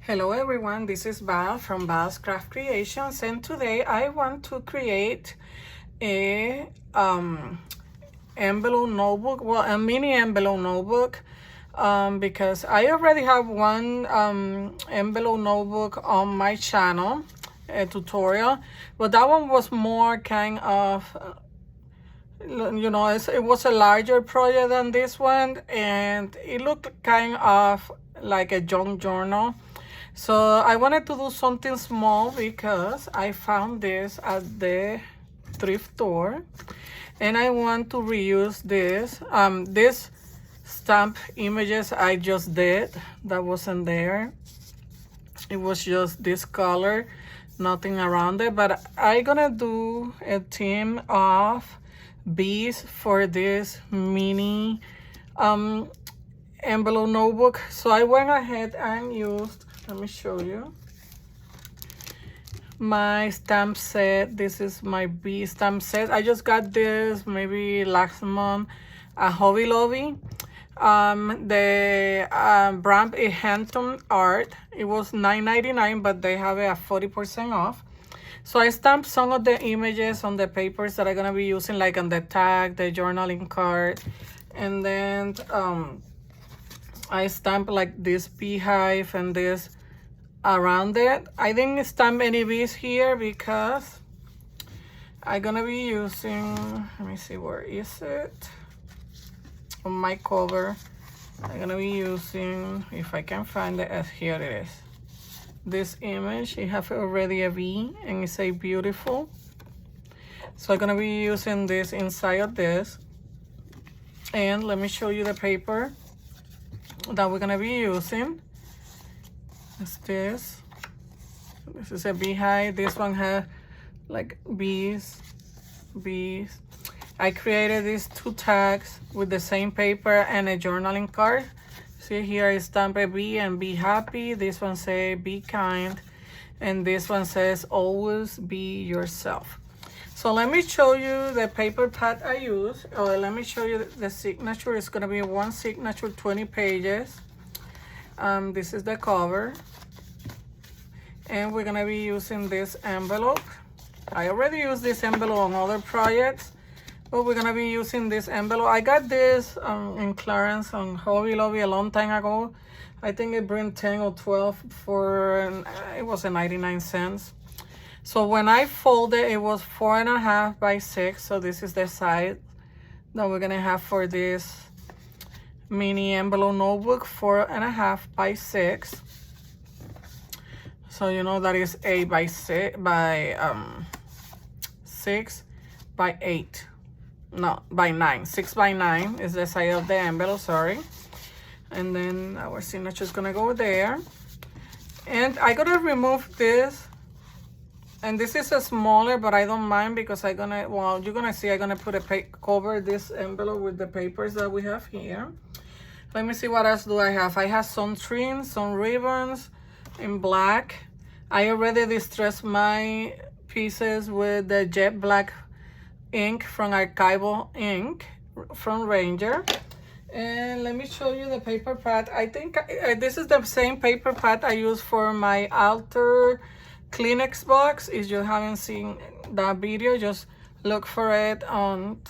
Hello everyone, this is Val from Val's Craft Creations, and today I want to create a envelope notebook, well, a mini envelope notebook, because I already have one envelope notebook on my channel, a tutorial, but that one was more kind of it was a larger project than this one, and it looked kind of like a junk journal. So I wanted to do something small because I found this at the thrift store, and I want to reuse this. This stamp images I just did, that wasn't there. It was just this color, nothing around it, but I'm gonna do a theme of bees for this mini envelope notebook. So I went ahead and used, let me show you, my stamp set. This is my bee stamp set. I just got this maybe last month at Hobby Lobby. The brand is Hampton Art. It was $9.99, but they have it at 40% off. So I stamped some of the images on the papers that I'm gonna be using, like on the tag, the journaling card, and then I stamped like this beehive and this around it. I didn't stamp any bees here because I'm gonna be using, let me see, where is it? On my cover, I'm gonna be using, if I can find it, here it is. This image, it have already a bee and it's a beautiful. So I'm gonna be using this inside of this. And let me show you the paper that we're gonna be using. It's this. This is a beehive. This one has like bees. I created these two tags with the same paper and a journaling card. See here, I stamped a bee and be happy. This one says be kind, and this one says always be yourself. So let me show you the paper pad I use, or let me show you the signature. It's gonna be one signature, 20 pages. This is the cover, and we're gonna be using this envelope. I already used this envelope on other projects, but we're gonna be using this envelope. I got this in clearance on Hobby Lobby a long time ago. I think it bring 10 or 12 for, it was a 99 cents. So when I folded, it was 4.5 by 6. So this is the size that we're gonna have for this mini envelope notebook, 4.5 by 6. So you know that is 8 by 6 by 6 by 8. No, by 9. 6 by 9 is the size of the envelope, sorry. And then our signature is gonna go there. And I gotta remove this. And this is a smaller, but I don't mind because I'm gonna, well, you're gonna see I'm gonna put a cover this envelope with the papers that we have here. Let me see what else do I have. I have some trims, some ribbons in black. I already distressed my pieces with the jet black ink from Archival Ink from Ranger. And let me show you the paper pad. I think this is the same paper pad I use for my altar Kleenex box. If you haven't seen that video, just look for it on,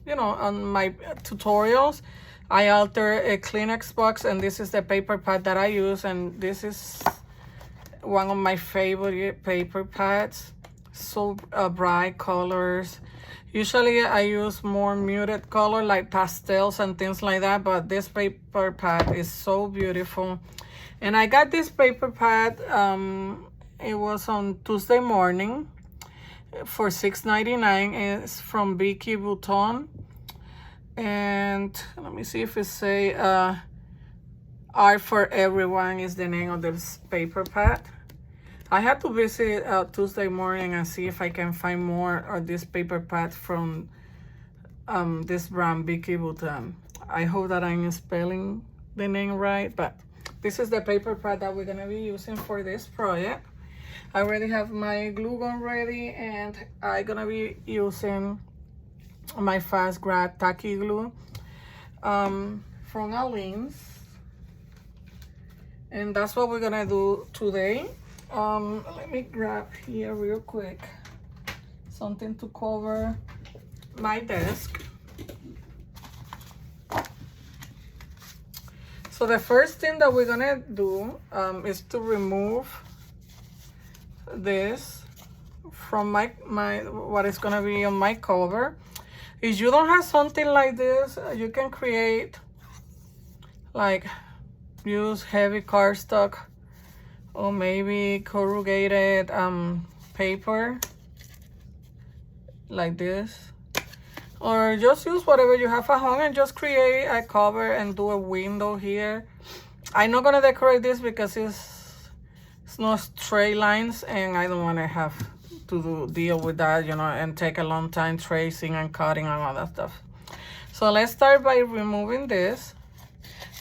on my tutorials. I alter a Kleenex box, and this is the paper pad that I use, and this is one of my favorite paper pads. So bright colors. Usually I use more muted color like pastels and things like that, but this paper pad is so beautiful. And I got this paper pad, it was on Tuesday morning for $6.99. It's from Vicky Bouton. And let me see if it say Art for Everyone is the name of this paper pad. I had to visit Tuesday morning and see if I can find more of this paper pad from this brand, Vicky Bouton. I hope that I'm spelling the name right, but this is the paper pad that we're gonna be using for this project. I already have my glue gun ready, and I'm gonna be using my Fast Grad tacky glue from Aleen's. And that's what we're gonna do today. Let me grab here real quick something to cover my desk. So the first thing that we're gonna do is to remove this from my what is gonna be on my cover. If you don't have something like this, you can create, like, use heavy cardstock or maybe corrugated paper like this, or just use whatever you have at home and just create a cover and do a window here. I'm not gonna decorate this because it's not straight lines and I don't want to have to deal with that, you know, and take a long time tracing and cutting and all that stuff. So let's start by removing this.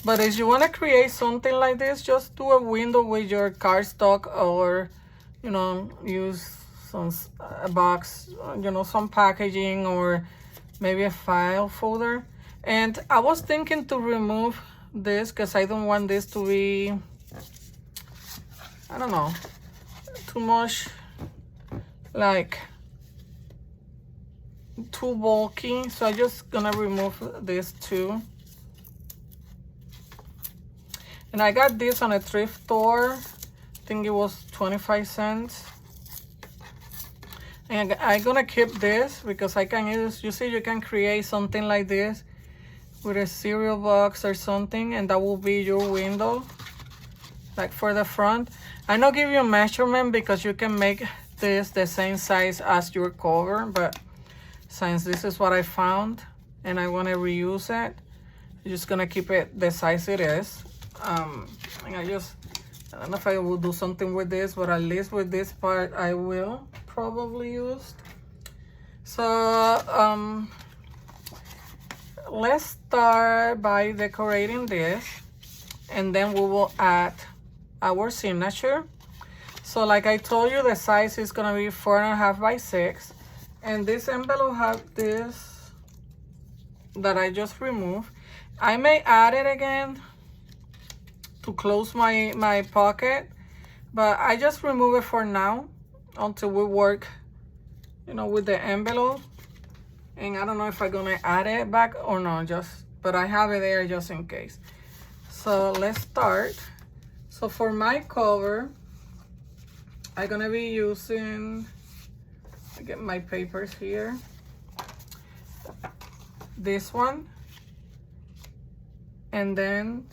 But if you want to create something like this, just do a window with your cardstock, or, you know, use a box, you know, some packaging, or maybe a file folder. And I was thinking to remove this because I don't want this to be, I don't know, too much, like, too bulky. So I'm just gonna remove this too. And I got this on a thrift store. I think it was 25 cents. And I'm gonna keep this because I can use, you see, you can create something like this with a cereal box or something, and that will be your window, like for the front. I not give you a measurement because you can make this the same size as your cover, but since this is what I found and I want to reuse it, I'm just gonna keep it the size it is. And I don't know if I will do something with this, but at least with this part I will probably use. So let's start by decorating this, and then we will add our signature. So like I told you, the size is gonna be 4.5 by 6, and this envelope have this that I just removed. I may add it again to close my pocket, but I just remove it for now until we work, you know, with the envelope. And I don't know if I'm gonna add it back or not, but I have it there just in case. So let's start. So for my cover, I'm gonna be using, I get my papers here, this one, and then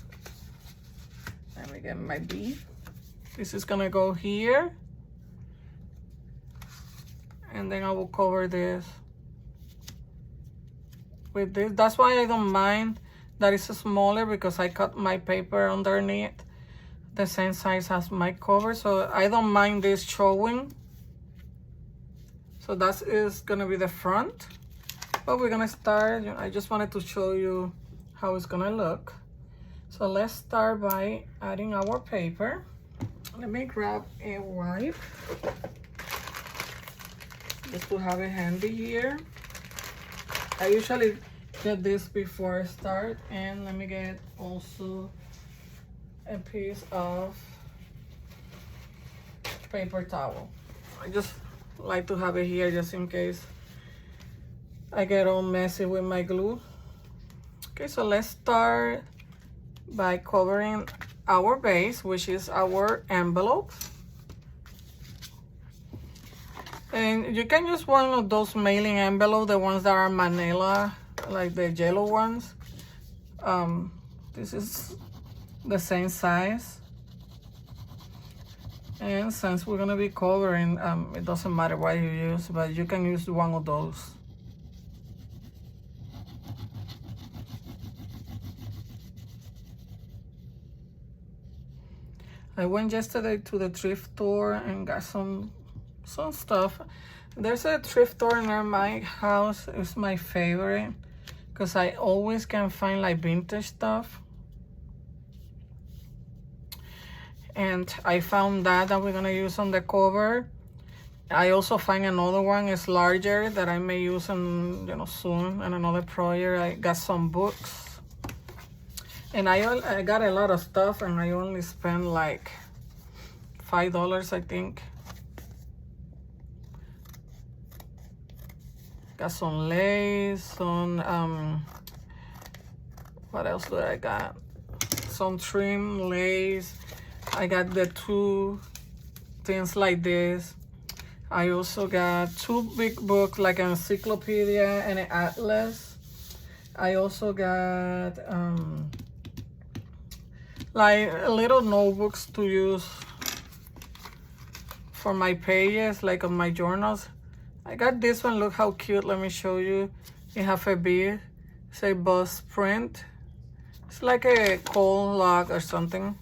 let me get my bead. This is gonna go here, and then I will cover this with this. That's why I don't mind that it's smaller, because I cut my paper underneath the same size as my cover, so I don't mind this showing. So that is gonna be the front, but we're gonna start. I just wanted to show you how it's gonna look. So let's start by adding our paper. Let me grab a wipe just to have it handy here. I usually get this before I start. And let me get also a piece of paper towel. I just like to have it here just in case I get all messy with my glue. Okay, so let's start by covering our base, which is our envelope. And you can use one of those mailing envelopes, the ones that are manila, like the yellow ones. This is the same size. And since we're gonna be covering, it doesn't matter what you use, but you can use one of those. I went yesterday to the thrift store and got some stuff. There's a thrift store near my house. It's my favorite because I always can find like vintage stuff. And I found that we're gonna use on the cover. I also find another one is larger that I may use in, soon in another project. I got some books. And I got a lot of stuff, and I only spent like $5, I think. Got some lace, some what else do I got? Some trim lace. I got the 2 things like this. I also got 2 big books, like an encyclopedia and an atlas. I also got like little notebooks to use for my pages, like on my journals. I got this one. Look how cute. Let me show you. It have a bee. Say bus print. It's like a coal log or something.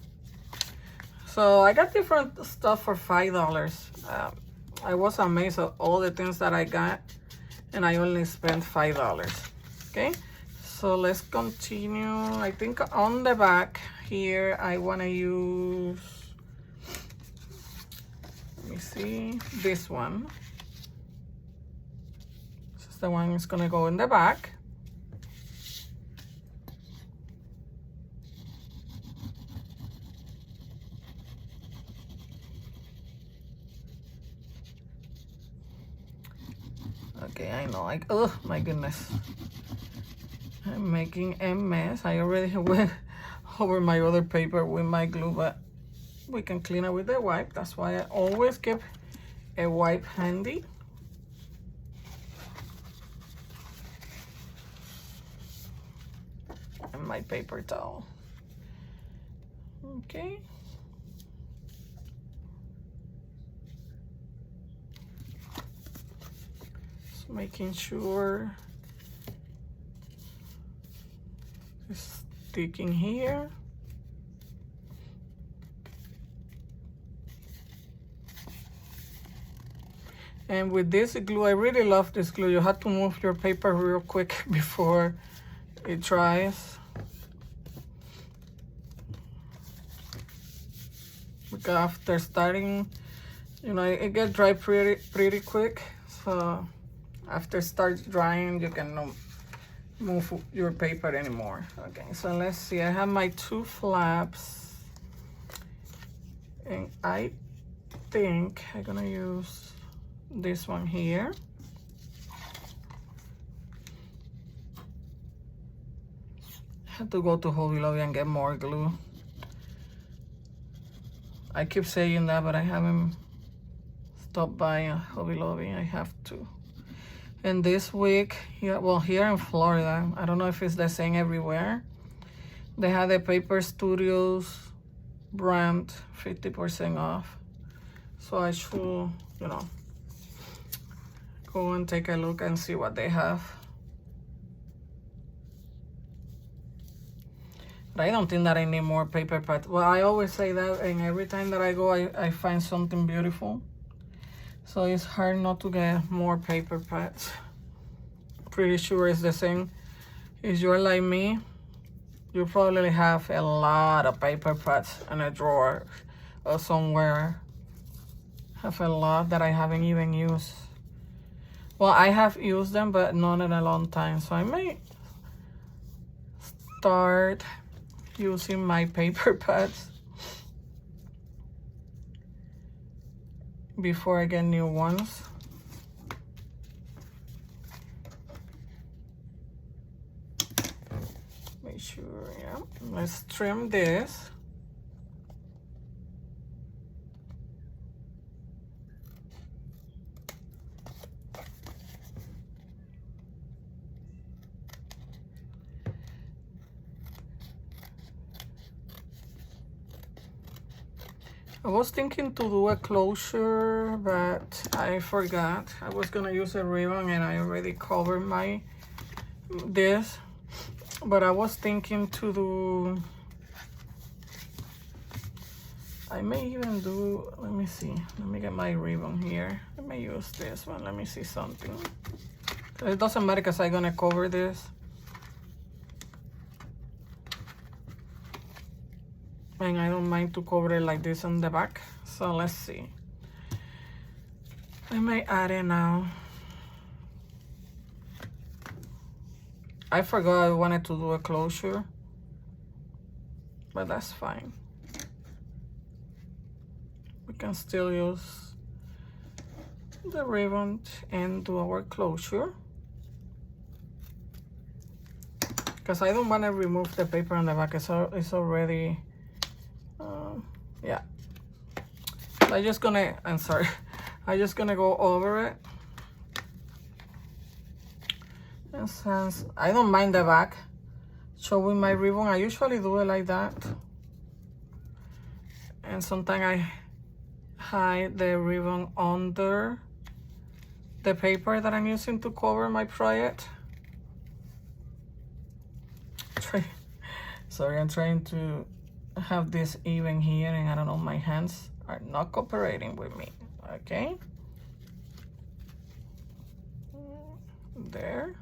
So I got different stuff for $5. I was amazed at all the things that I got, and I only spent $5. Okay, so let's continue. I think on the back here I want to use, let me see, this one. This is the one that's gonna go in the back. Okay, I know, like, oh my goodness. I'm making a mess. I already went over my other paper with my glue, but we can clean it with a wipe. That's why I always keep a wipe handy. And my paper towel. Okay. Just making sure it's sticking here. And with this glue, I really love this glue. You have to move your paper real quick before it dries. Because after starting, you know, it gets dry pretty quick. So after it starts drying, you can move your paper anymore. Okay, so let's see. I have my 2 flaps, and I think I'm gonna use this one here. I have to go to Hobby Lobby and get more glue. I keep saying that, but I haven't stopped by Hobby Lobby. I have to. And this week, yeah, well, here in Florida, I don't know if it's the same everywhere, they had the Paper Studios brand 50% off. So I should, you know, go and take a look and see what they have. But I don't think that I need more paper pads. Well, I always say that, and every time that I go, I find something beautiful. So it's hard not to get more paper pads. Pretty sure it's the same. If you're like me, you probably have a lot of paper pads in a drawer or somewhere. Have a lot that I haven't even used. Well, I have used them, but not in a long time. So I may start using my paper pads before I get new ones. Make sure, yeah. Let's trim this. I was thinking to do a closure, but I forgot. I was gonna use a ribbon and I already covered this. But I was thinking to do, I may even do, let me see. Let me get my ribbon here. I may use this one. Let me see something. It doesn't matter because I'm gonna cover this. And I don't mind to cover it like this on the back. So let's see. I may add it now. I forgot I wanted to do a closure. but that's fine. We can still use the ribbon and do our closure, because I don't want to remove the paper on the back. It's already yeah. I'm just gonna go over it. And since I don't mind the back showing my ribbon, I usually do it like that. And sometimes I hide the ribbon under the paper that I'm using to cover my project. Sorry, I'm trying to have this even here, and I don't know, my hands are not cooperating with me. Okay, there.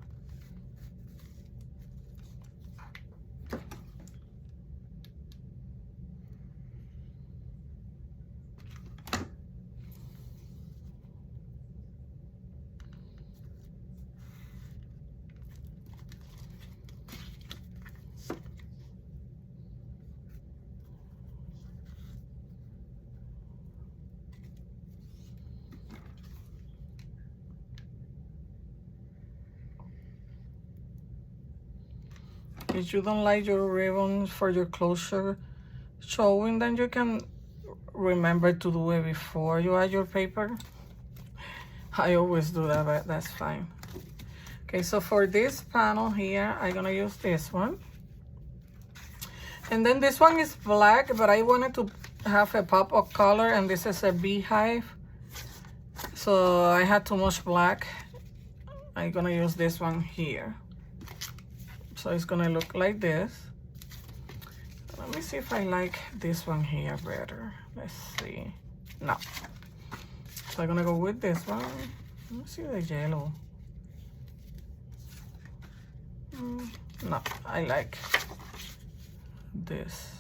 If you don't like your ribbon for your closure showing, then you can remember to do it before you add your paper. I always do that, but that's fine. Okay, so for this panel here, I'm gonna use this one. And then this one is black, but I wanted to have a pop of color, and this is a beehive. So I had too much black. I'm gonna use this one here. So it's gonna look like this. Let me see if I like this one here better. Let's see. No. So I'm gonna go with this one. Let me see the yellow. No, I like this.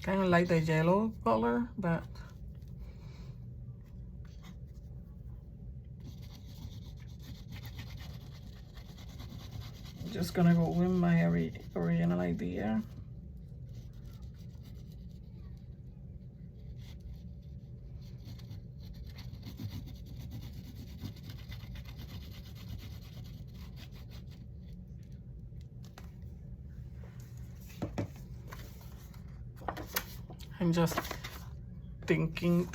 Kind of like the yellow color, but I'm just gonna go with my original idea. I'm just thinking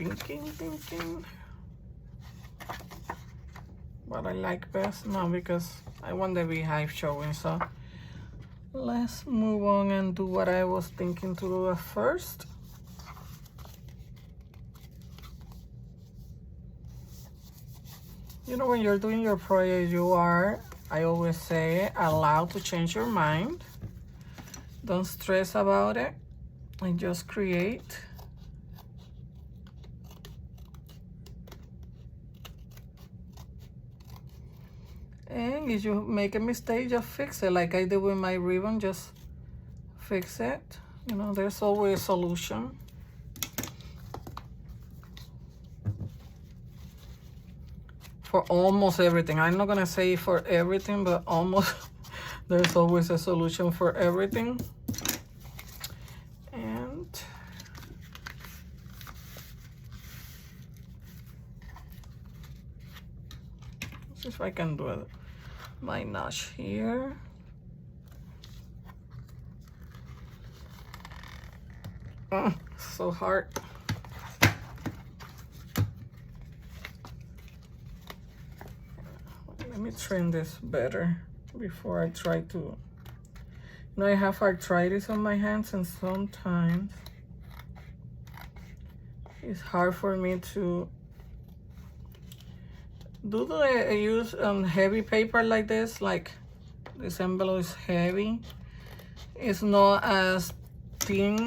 what I like best now, because I want the beehive showing. So let's move on and do what I was thinking to do at first. You know, when you're doing your project, you are, I always say, allowed to change your mind. Don't stress about it. And just create. And if you make a mistake, just fix it. Like I did with my ribbon, just fix it. You know, there's always a solution. For almost everything. I'm not gonna say for everything, but almost. There's always a solution for everything. See if I can do it. My notch here. So hard. Let me trim this better before I try to. You know, I have arthritis on my hands, and sometimes it's hard for me to do the use heavy paper like this. Like this envelope is heavy. It's not as thin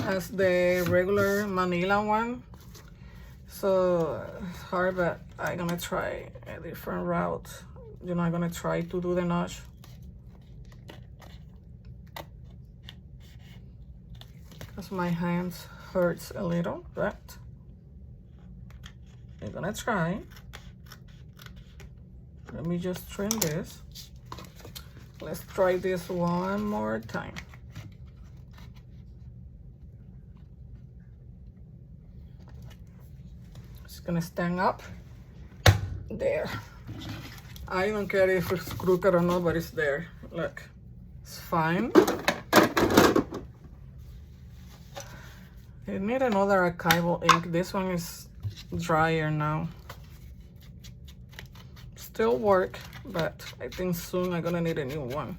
as the regular manila one, so it's hard, but I'm gonna try a different route. You know, I'm gonna try to do the notch. Because my hands hurts a little, but I'm gonna try. Let me just trim this. Let's try this one more time. It's gonna stand up. There. I don't care if it's crooked or not, but it's there. Look, it's fine. I need another archival ink. This one is drier now. Still work, but I think soon I'm gonna need a new one.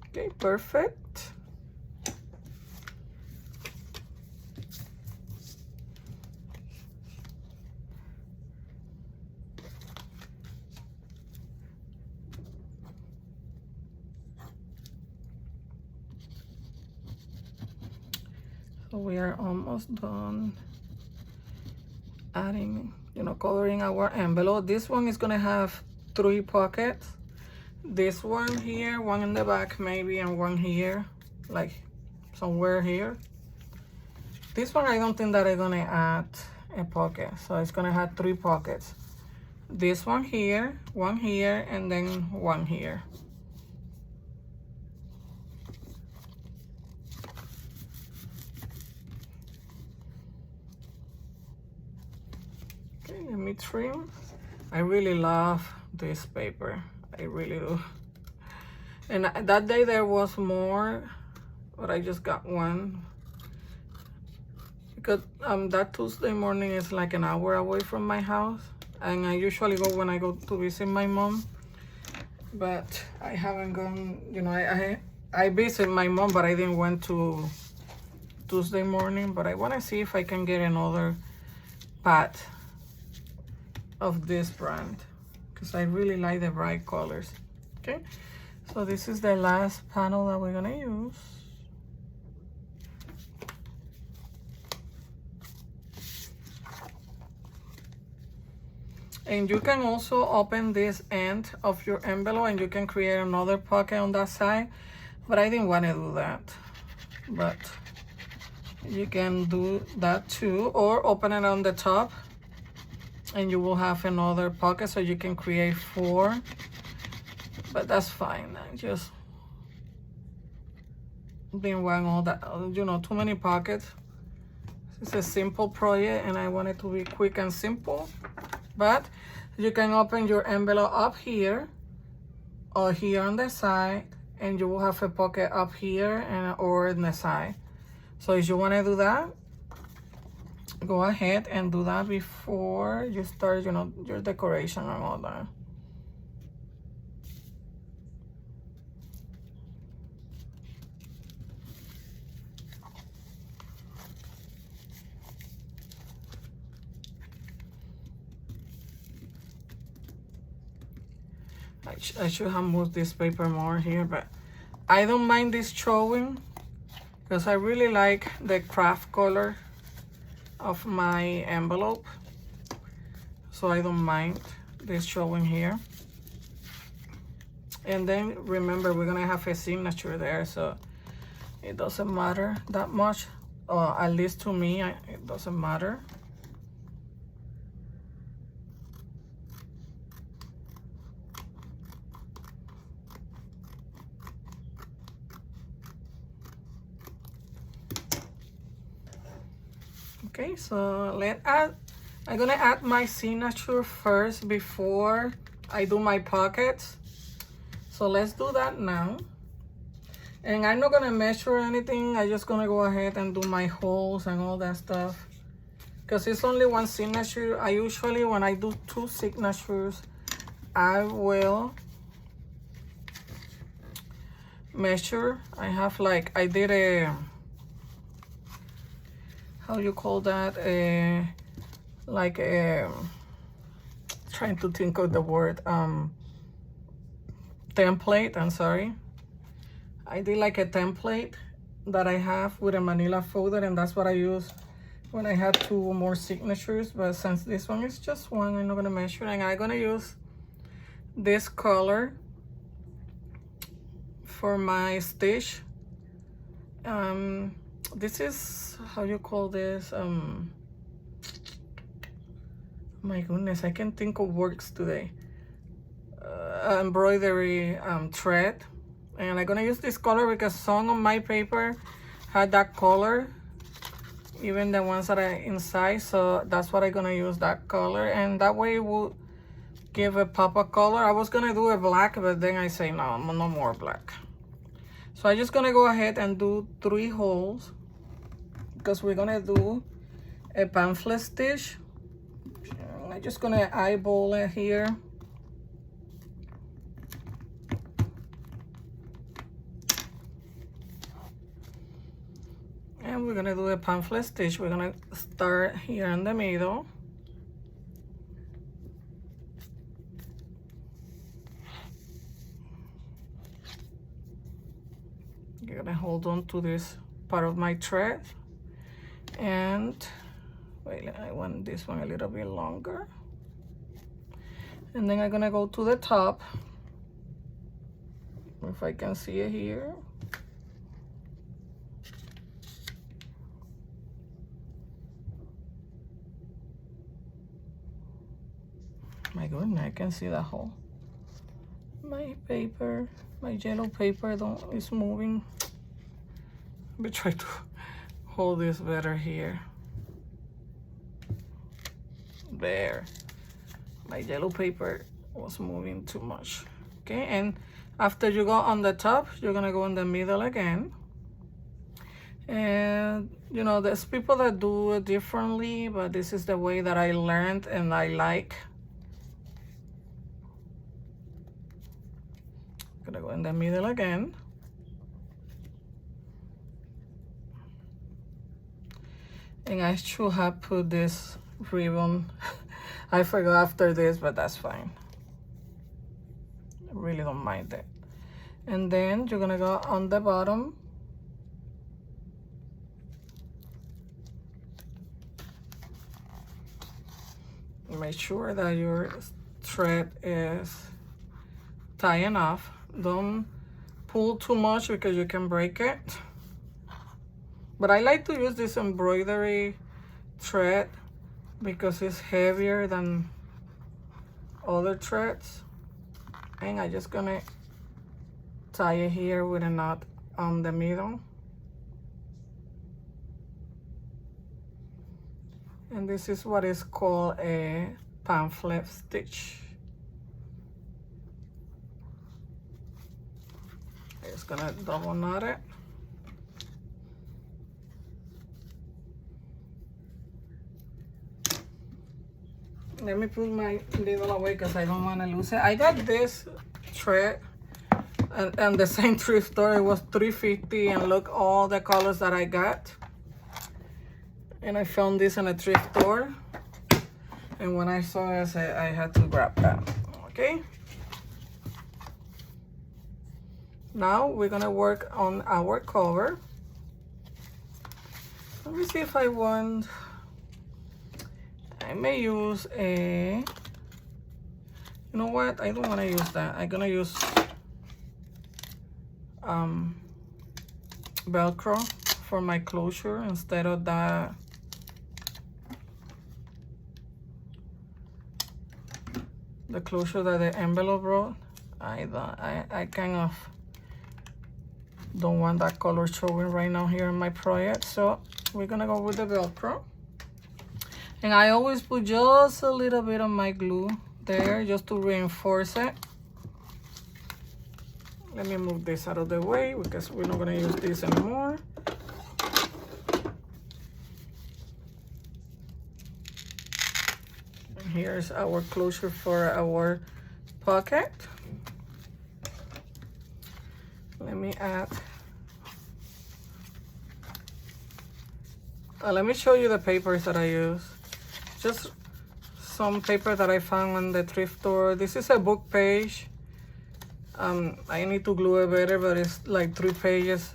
Okay, perfect. So we are almost done adding, coloring our envelope. This one is gonna have 3 pockets. This one here, one in the back maybe, and one here, like somewhere here. This one I don't think that I'm gonna add a pocket, so it's gonna have 3 pockets. This one here, and then one here. Okay, let me trim. I really love this paper. I really do. And that day there was more, but I just got one. Because that Tuesday morning is like an hour away from my house. And I usually go when I go to visit my mom. But I haven't gone, I visit my mom, but I didn't went to Tuesday morning. But I want to see if I can get another pad of this brand, because I really like the bright colors. Okay, so this is the last panel that we're gonna use. And you can also open this end of your envelope and you can create another pocket on that side, but I didn't want to do that. But you can do that too, or open it on the top and you will have another pocket, so you can create 4, but that's fine. I just didn't want all that, too many pockets. It's a simple project and I want it to be quick and simple. But you can open your envelope up here or here on the side, and you will have a pocket up here and or in the side. So if you want to do that, go ahead and do that before you start, your decoration and all that. I should have moved this paper more here, but I don't mind this showing because I really like the craft color of my envelope, so I don't mind this showing here. And then remember, we're gonna have a signature there, so it doesn't matter that much, or at least to me, it doesn't matter. Okay, so I'm gonna add my signature first before I do my pockets. So let's do that now. And I'm not gonna measure anything. I'm just gonna go ahead and do my holes and all that stuff, because it's only one signature. I usually, when I do 2 signatures, I will measure. I have I did a, how you call that, trying to think of the word, template. I'm sorry, I did a template that I have with a manila folder, and that's what I use when I have 2 more signatures. But since this one is just one, I'm not gonna measure, and I'm gonna use this color for my stitch. This is, how you call this, My goodness, I can't think of words today. Embroidery thread. And I'm gonna use this color because some of my paper had that color, even the ones that are inside. So that's what I'm gonna use, that color, and that way it will give a pop of color. I was gonna do a black, but then I say no more black. So I'm just gonna go ahead and do 3 holes because we're gonna do a pamphlet stitch. I'm just gonna eyeball it here. And we're gonna do a pamphlet stitch. We're gonna start here in the middle. You're gonna hold on to this part of my thread. And wait, I want this one a little bit longer. And then I'm gonna go to the top. If I can see it here. My goodness, I can see that hole. My paper, my yellow paper is moving. Let me try to hold this better here. There. My yellow paper was moving too much. Okay, and after you go on the top, you're gonna go in the middle again. And you know, there's people that do it differently, but this is the way that I learned and I like. Gonna go in the middle again. And I should have put this ribbon. I forgot after this, but that's fine. I really don't mind it. And then you're gonna go on the bottom. Make sure that your thread is tight enough. Don't pull too much because you can break it. But I like to use this embroidery thread because it's heavier than other threads. And I'm just gonna tie it here with a knot on the middle. And this is what is called a pamphlet stitch. I'm just gonna double knot it. Let me put my needle away because I don't want to lose it. I got this thread and the same thrift store. It was $3.50, and look all the colors that I got. And I found this in a thrift store. And when I saw it, I had to grab that. Okay. Now we're gonna work on our cover. Let me see if I want. I may use a, you know what, I don't want to use that. I'm gonna use Velcro for my closure instead of the closure that the envelope brought. I kind of don't want that color showing right now here in my project, so we're gonna go with the Velcro. And I always put just a little bit of my glue there just to reinforce it. Let me move this out of the way because we're not gonna use this anymore. And here's our closure for our pocket. Let me add, let me show you the papers that I use. Just some paper that I found on the thrift store. This is a book page. I need to glue it better, but it's like 3 pages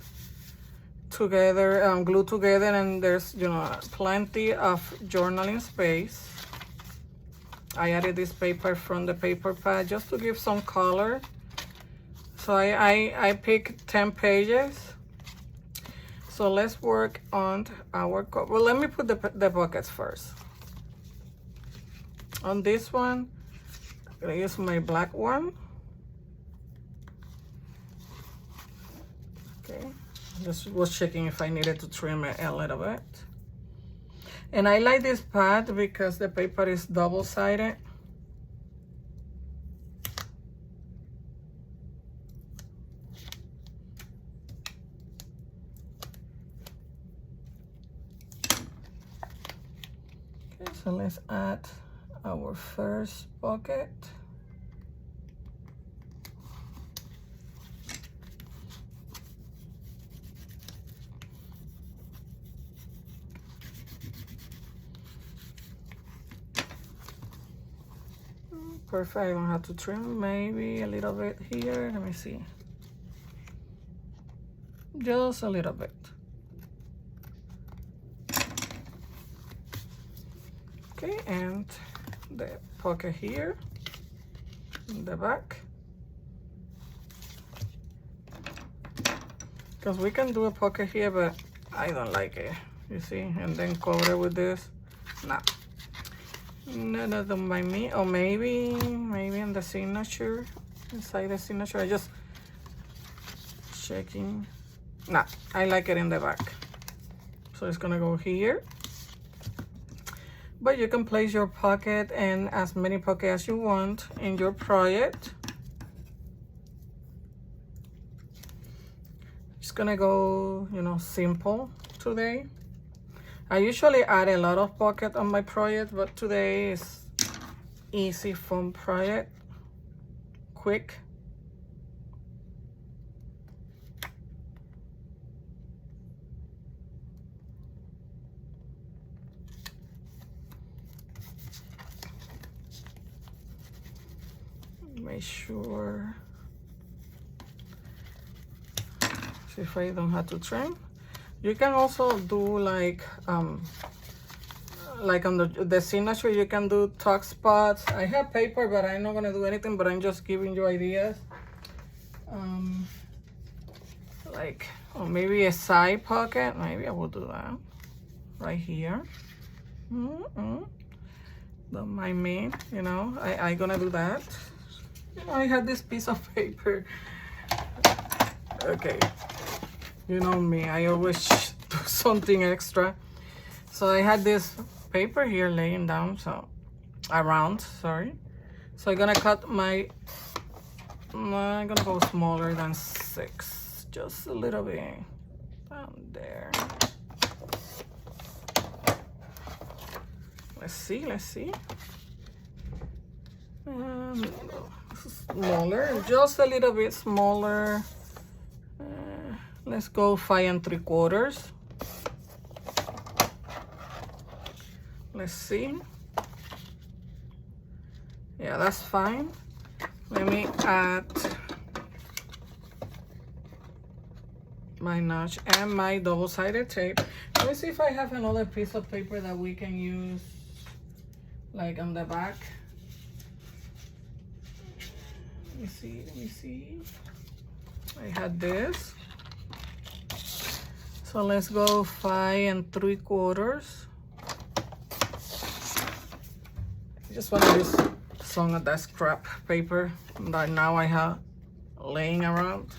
together, glued together, and there's, you know, plenty of journaling space. I added this paper from the paper pad just to give some color. So I picked 10 pages. So let's work on our cover. Well, let me put the buckets first. On this one, I'm gonna use my black one. Okay, just was checking if I needed to trim it a little bit. And I like this pad because the paper is double-sided. Okay, so let's add our first pocket. Perfect, I don't have to trim, maybe a little bit here. Let me see. Just a little bit. Okay, and the pocket here in the back. Because we can do a pocket here, but I don't like it, you see, and then cover it with this. Nah. No, that don't by me. Or maybe in the signature, inside the signature. I just checking. Nah, I like it in the back. So it's gonna go here. But you can place your pocket and as many pockets as you want in your project. Just gonna go, you know, simple today. I usually add a lot of pocket on my project, but today is easy, fun project, quick. Make sure, see if I don't have to trim. You can also do like on the signature, you can do tuck spots. I have paper, but I'm not gonna do anything, but I'm just giving you ideas. Like, or maybe a side pocket, maybe I will do that right here. Don't mind me, you know, I gonna do that. You know, I have this piece of paper. Okay. You know me, I always do something extra. So I had this paper here laying down, so around, sorry. So I'm gonna cut I'm gonna go smaller than 6, just a little bit down there. Let's see. Smaller, just a little bit smaller. Let's go 5 3/4. Let's see. Yeah, that's fine. Let me add my notch and my double-sided tape. Let me see if I have another piece of paper that we can use, like on the back. Let me see. I had this. So let's go 5 3/4. I just want to use some of that scrap paper that now I have laying around.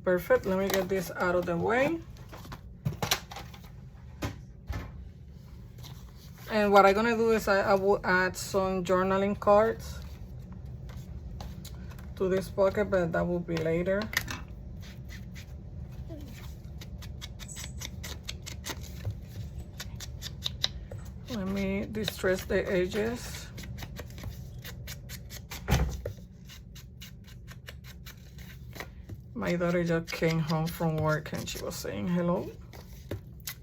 Perfect, let me get this out of the way. And what I'm gonna do is I will add some journaling cards to this pocket, but that will be later. Let me distress the edges. My daughter just came home from work and she was saying hello.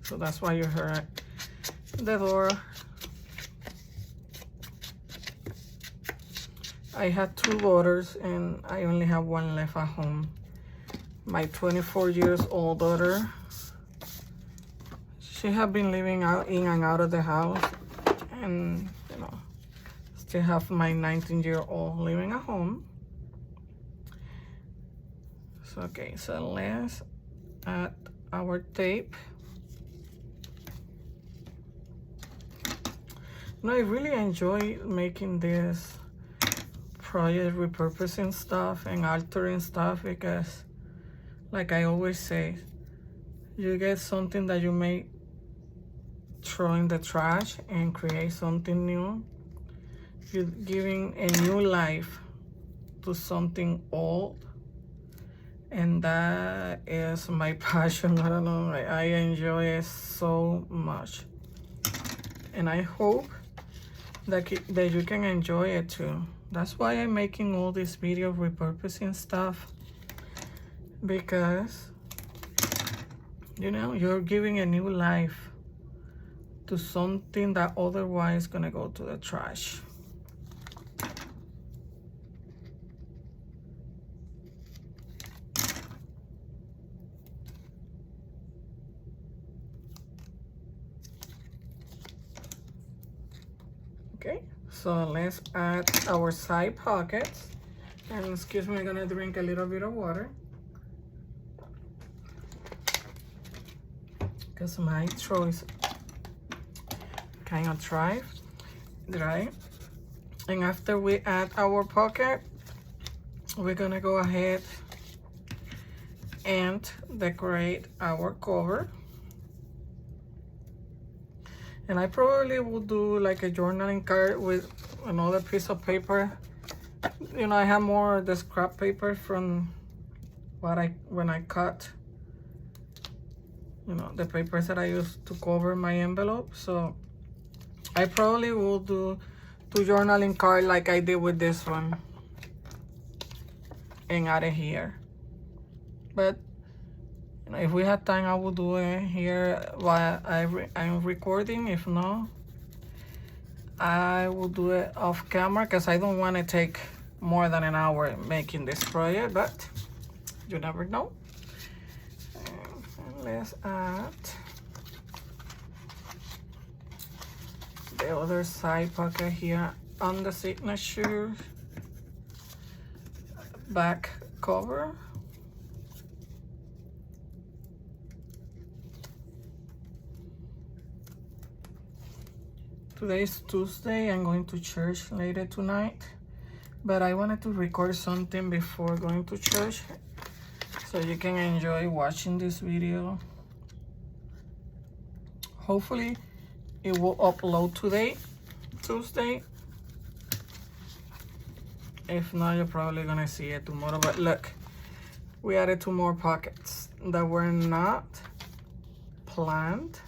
So that's why you heard the door. I had 2 daughters and I only have 1 left at home. My 24-year-old daughter, she had been living out in and out of the house, and you know, still have my 19-year-old living at home. So okay, so let's add our tape. No, I really enjoy making this project, repurposing stuff and altering stuff, because like I always say, you get something that you may throw in the trash and create something new. You're giving a new life to something old, and that is my passion. I don't know, I enjoy it so much, and I hope that you can enjoy it too. That's why I'm making all these videos repurposing stuff, because you know, you're giving a new life to something that otherwise gonna go to the trash. Okay, so let's add our side pockets. And excuse me, I'm gonna drink a little bit of water, because my throat is kind of dry. And after we add our pocket, we're gonna go ahead and decorate our cover. And I probably will do like a journaling card with another piece of paper. You know, I have more of the scrap paper from when I cut, you know, the papers that I used to cover my envelope. So I probably will do 2 journaling cards like I did with this one and add it here. But you know, if we have time, I will do it here while I'm recording. If not, I will do it off camera, because I don't want to take more than an hour making this project, but you never know. And let's add the other side pocket here on the signature back cover. Today is Tuesday. I'm going to church later tonight, but I wanted to record something before going to church so you can enjoy watching this video. Hopefully it will upload today, Tuesday. If not, you're probably gonna see it tomorrow. But look, we added 2 more pockets that were not planned.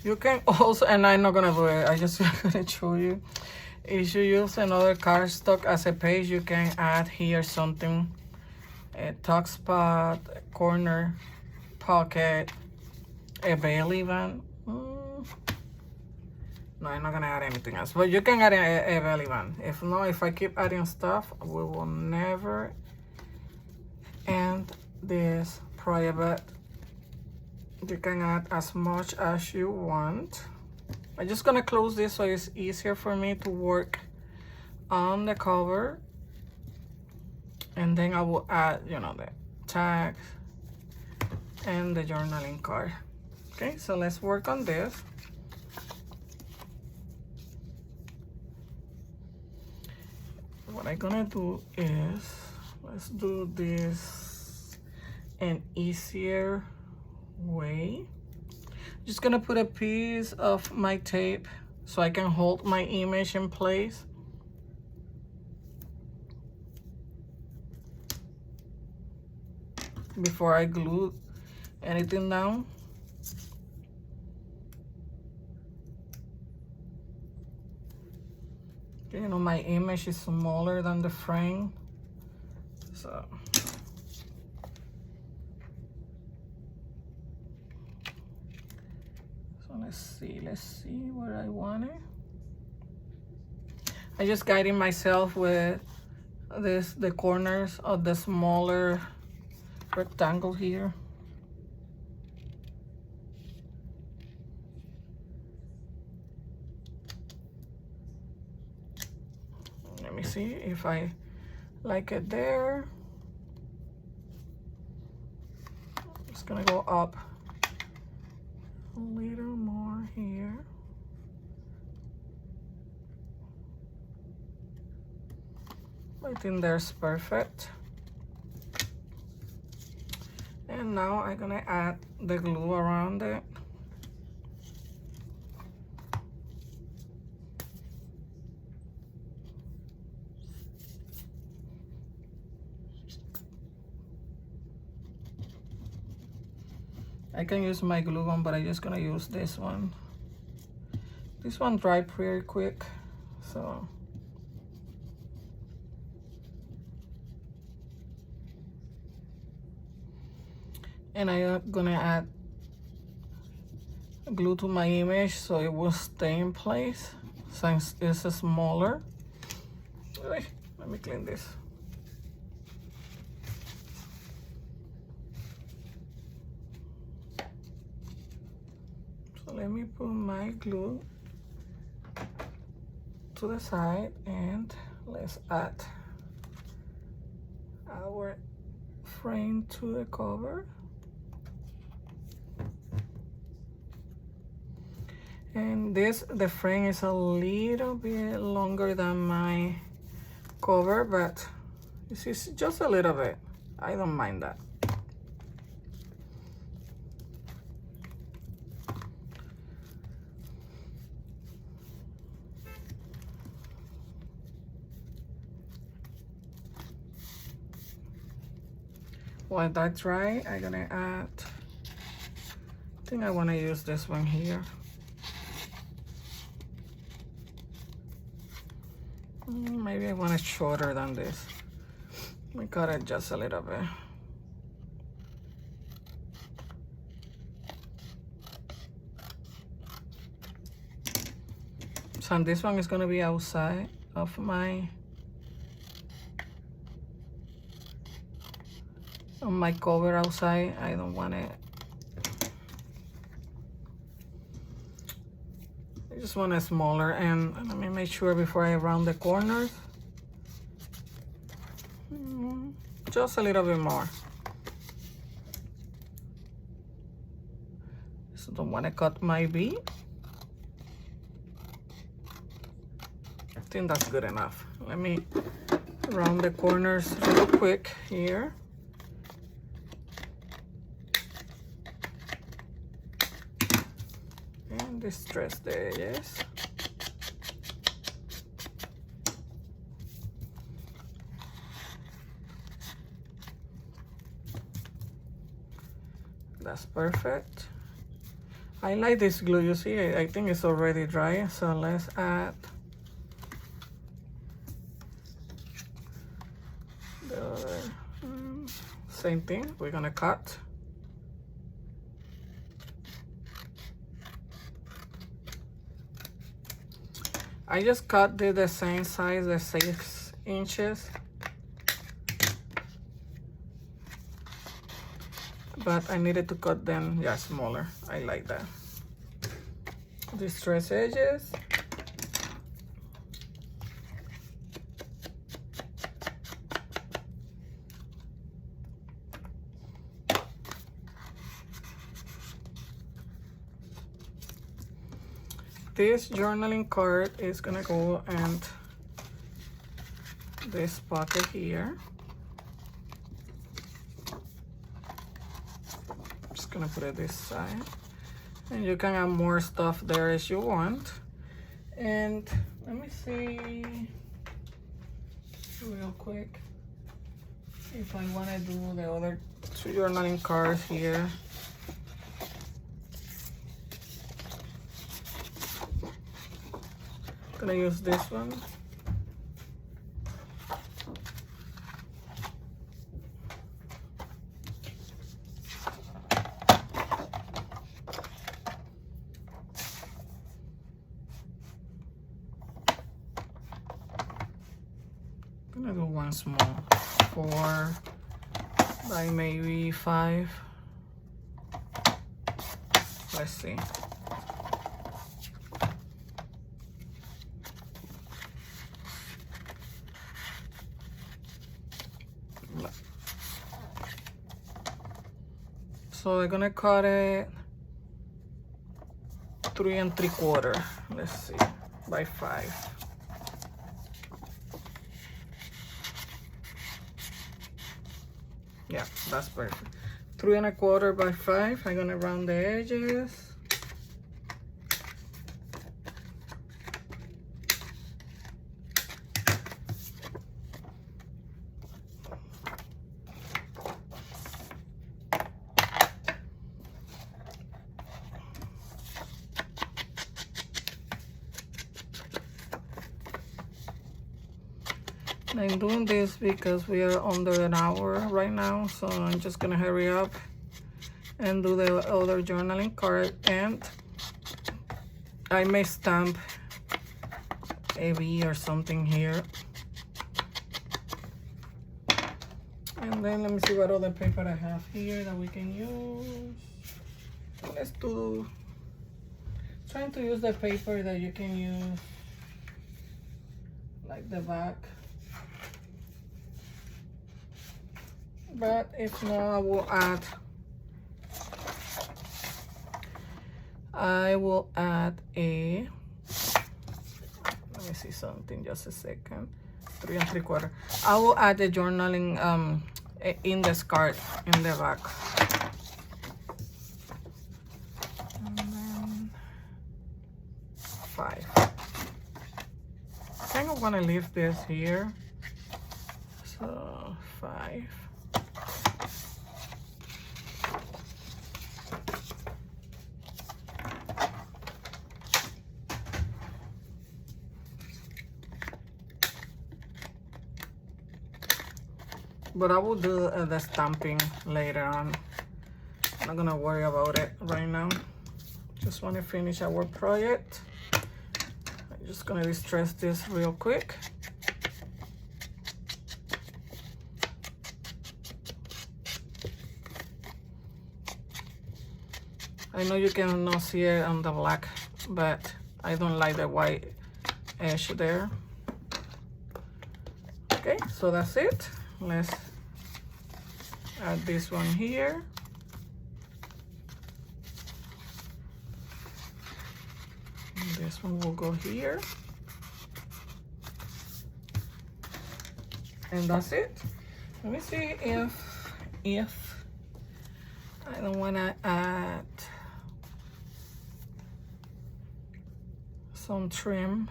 You can also, and I'm not gonna do it, I just gonna show you. If you use another cardstock as a page, you can add here something, a tuck spot, a corner pocket, a belly band. No, I'm not gonna add anything else, but you can add a belly band. If not, if I keep adding stuff, we will never end this project. But you can add as much as you want. I'm just gonna close this so it's easier for me to work on the cover, and then I will add, you know, the tags and the journaling card. Okay, so let's work on this. What I'm gonna do is, let's do this an easier way. Just gonna put a piece of my tape so I can hold my image in place. Before I glue anything down. Okay, you know, my image is smaller than the frame, so let's see where I want it. I just guiding myself with the corners of the smaller rectangle here. Let me see if I like it there. I'm just gonna go up a little more here. I think that's perfect. And now I'm gonna add the glue around it. I can use my glue gun, but I'm just gonna use this one. This one dried pretty quick, so. And I'm gonna add glue to my image so it will stay in place since it's smaller. Let me clean this. So let me put my glue to the side and let's add our frame to the cover. And the frame is a little bit longer than my cover, but this is just a little bit. I don't mind that. While that's dry, I'm gonna add, I think I wanna use this one here. Maybe I want it shorter than this. Let me cut it just a little bit. So this one is gonna be outside of my cover outside. I don't want it. I just want it smaller, and let me make sure before I round the corners. Just a little bit more. So don't want to cut my V. I think that's good enough. Let me round the corners real quick here. And distress the edges. That's perfect. I like this glue, you see, I think it's already dry, so let's add the other. Same thing, we're gonna cut. I just cut the same size, the 6 inches. But I needed to cut them, yeah, smaller. I like that. Distress edges. This journaling card is gonna go in this pocket here. Gonna put it this side, and you can add more stuff there as you want. And let me see real quick if I want to do the other 2 journaling cards here. Gonna use this one. I'm gonna do one small, 4 by maybe 5. Let's see. So I'm gonna cut it 3 3/4. Let's see, by 5. Yeah, that's perfect. 3 1/4 by 5. I'm gonna round the edges. I'm doing this because we are under an hour right now, so I'm just gonna hurry up and do the other journaling card, and I may stamp a V or something here. And then let me see what other paper I have here that we can use. Let's do, trying to use the paper that you can use like the back. But if not, I will add a, let me see something, just a second. 3 3/4. I will add the journaling in the card in the back. And then 5. I think I'm gonna leave this here. So 5. But I will do the stamping later on. I'm not gonna worry about it right now. Just want to finish our project. I'm just gonna distress this real quick. I know you cannot see it on the black, but I don't like the white edge there. Okay, so that's it. Let's add this one here. And this one will go here. And that's it. Let me see if I don't want to add some trim.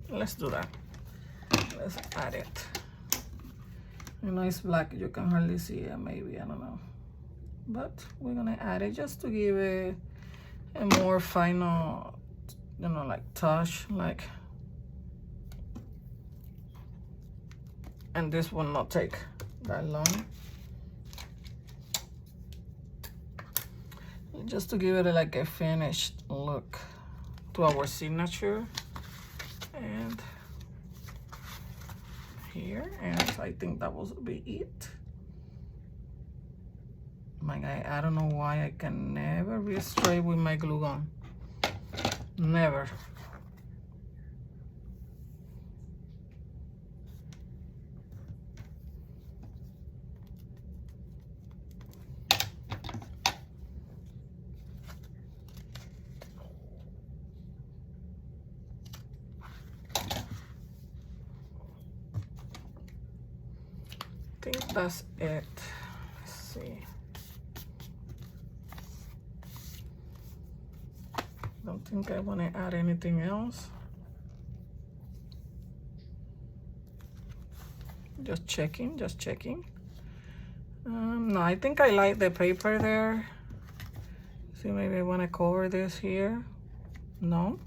Let's do that. Let's add it. You know, it's black, you can hardly see it, maybe, I don't know. But we're gonna add it just to give it a more final, you know, like touch, like. And this will not take that long. Just to give it like a finished look to our signature. And here, and I think that will be it. My guy, I don't know why I can never be straight with my glue gun. Never. I think that's it. Let's see. Don't think I want to add anything else. Just checking, just checking. No, I think I like the paper there. See, maybe I want to cover this here. No,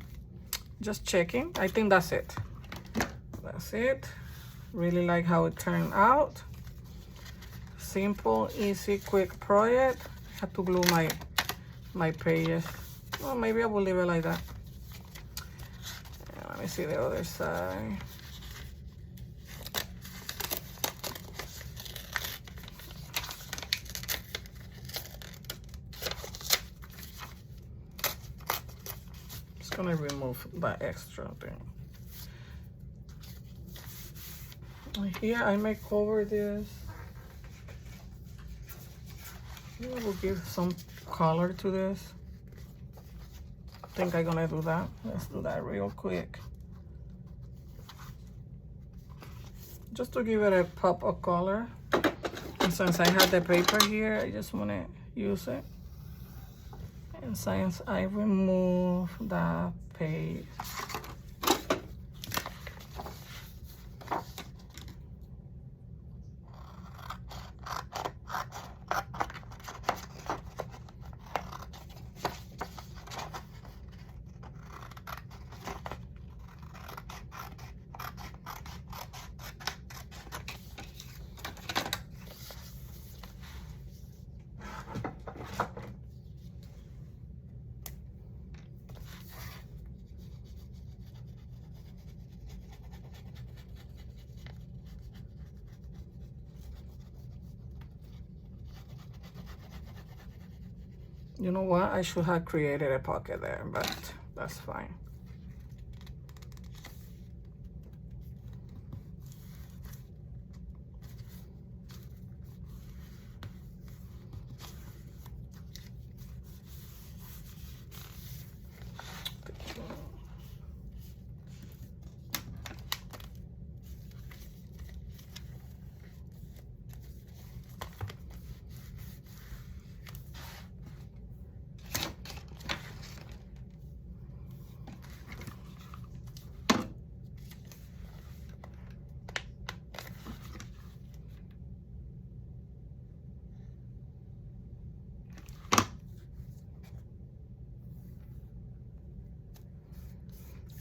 just checking. I think that's it. That's it. Really like how it turned out. Simple, easy, quick project. I have to glue my pages. Well, maybe I will leave it like that. Let me see the other side. gonna remove that extra thing. And here I may cover this. I will give some color to this. I think I'm gonna do that. Let's do that real quick. Just to give it a pop of color. And since I have the paper here, I just wanna use it. And since I remove the page, you know what? I should have created a pocket there, but that's fine.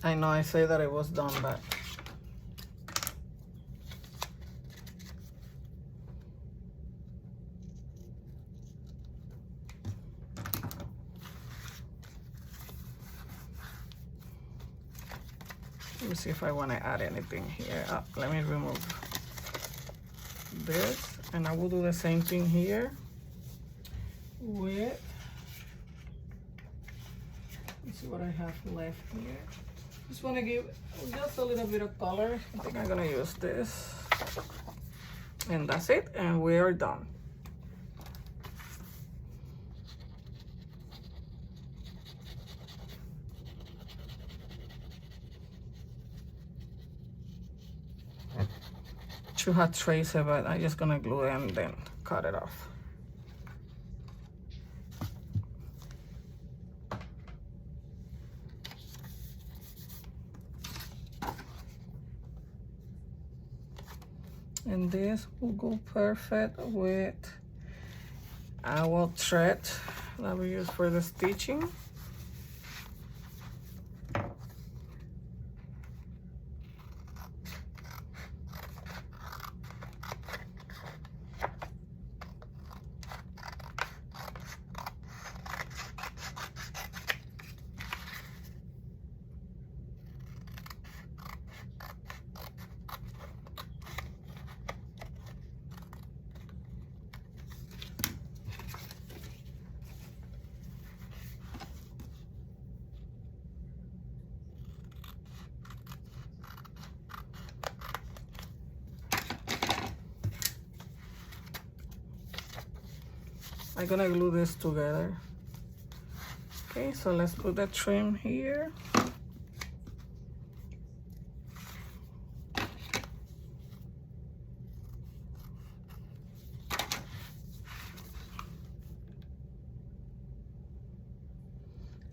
I know I say that it was done, but let me see if I want to add anything here. Let me remove this, and I will do the same thing here with, let's see what I have left here. Just want to give just a little bit of color. I think I'm gonna use this, and that's it, and we are done. Should have traced it, but I'm just gonna glue it and then cut it off. And this will go perfect with our thread that we use for the stitching. I'm gonna glue this together. Okay, so let's put the trim here.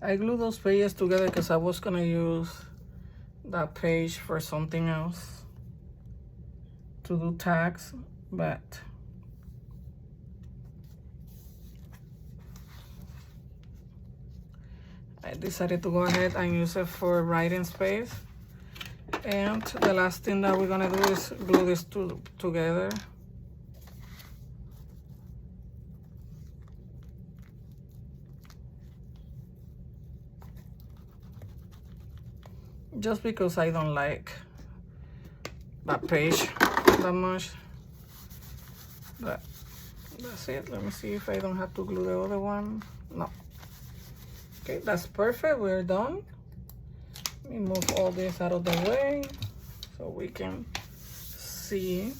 I glue those pages together because I was gonna use that page for something else, to do tags, but I decided to go ahead and use it for writing space. And the last thing that we're gonna do is glue this together. Just because I don't like that page that much. But that's it. Let me see if I don't have to glue the other one. No. Okay, that's perfect. We're done. Let me move all this out of the way so we can see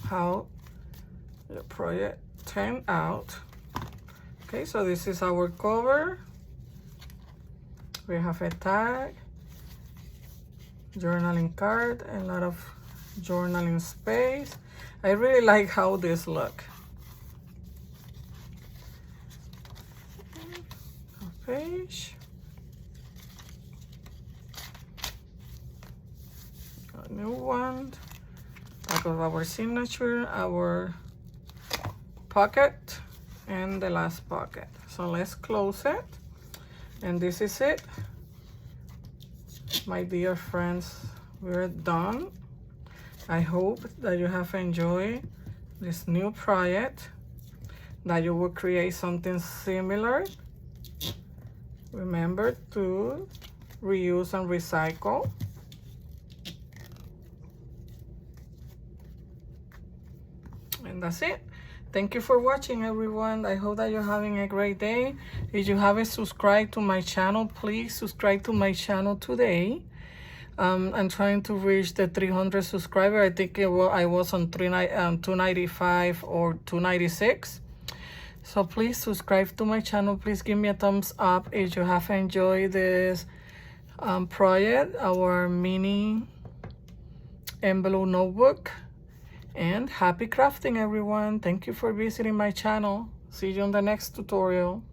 how the project turned out. Okay, so this is our cover. We have a tag, journaling card, a lot of journaling space. I really like how this look. A page. A new one. Back of our signature, our pocket, and the last pocket. So let's close it. And this is it. My dear friends, we're done. I hope that you have enjoyed this new project, that you will create something similar. Remember to reuse and recycle. And that's it. Thank you for watching, everyone. I hope that you're having a great day. If you haven't subscribed to my channel, please subscribe to my channel today. I'm trying to reach the 300 subscribers. I think I was on 295 or 296. So please subscribe to my channel. Please give me a thumbs up if you have enjoyed this project, our mini envelope notebook. And happy crafting, everyone. Thank you for visiting my channel. See you on the next tutorial.